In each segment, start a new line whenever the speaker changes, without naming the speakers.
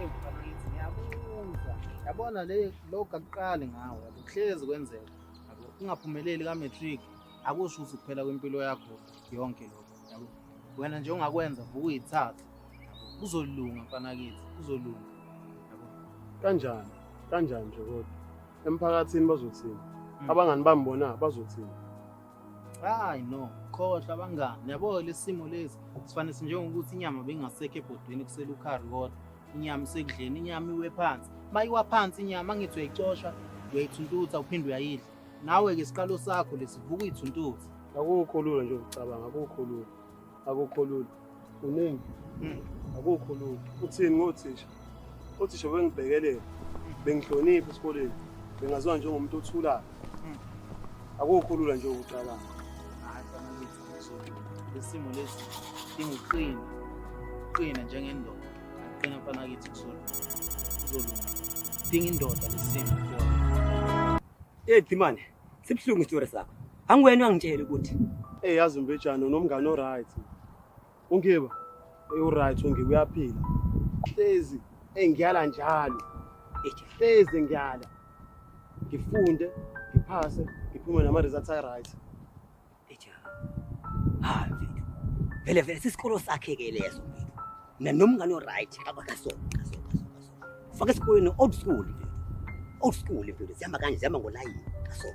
mfana ngithi ngiyabuza. Yabona lokho akuqali ngawe, akuhlezi kwenzeka. Yabo ungaphumeleli ka Matric, akusho ukuthi kuphela kwempilo yakho yonke lokho. Yabo wena nje ongakwenza vuka uyithathe. Yabo kuzolunga mfana kithi, kuzolunga. Yabo
Kanjani nje kodwa emphakathini bazothini? Abangani bami bona bazothini?
Hayi no, khohlwa abangani. Yabo lesimo lesi sifanele njengokuthi inyama bengasekho ebhodweni kusela ukhari kodwa. Inyama isekudleni, inyama iwe phansi. Mayiwa phansi inyama ngithi uyayicosha, uyayithuntutha uphinde uyayidla. Nawe ke siqalo sakho lesivuka uyithuntutha.
Akukho lula nje ukucabanga, akukho lula. Uningi. Akukho lula. Uthini ngothisha? Uthisha bengibhekelele, bengihlonipha esikoleni. Bengaziwa njengomuntu othulayo. Akukho lula nje ukucabanga.
Hayi mfana ngithi lesimo lesi dinguqina njengendoda. Qina mfana kithi kuzolunga. Dinga indoda lesimo kuyo.
Dimane, sibhlungu isitori sakho. Angiwena angitshela ukuthi
yazi mbejana nomngane oright. Ungiba right ungibe uyaphila. Hlezi engiyala njalo. Hlezi ngiyala. Ngifunde, ngiphase, ngiphume nama results right.
Vele sisikolo sakhe ke leso mfethu. Nomngane oright akaso. Faka esikoleni old school mfethu. Sihamba kanje sihamba ngolayini kaso.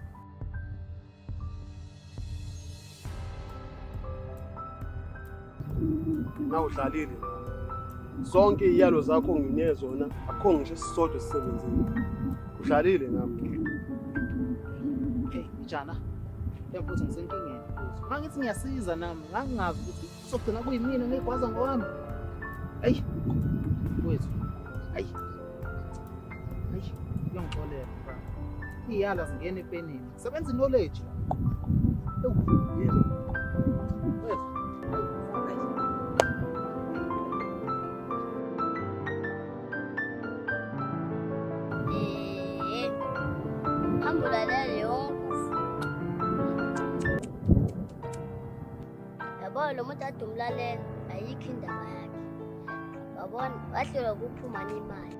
Na udlalile. Zonke iyalo zakho nginezona, akho ngisho sisodwa sisebenzile. Udlalile nami.
Njana. Emfuthi ngisenkingeni futhi. Mangithi ngiyasiza nami, ngangazi ukuthi sokugcina kuyimina ngekwaza ngowami. Hayi. Wethu. Hayi. Uyongixolela mfana. Iyala zingena epenini. Sebenza knowledge. Yebo. Wethu.
Lo muntu adumlalela ayikho indaba yakhe. Wabona wahlela ukuphuma nemali.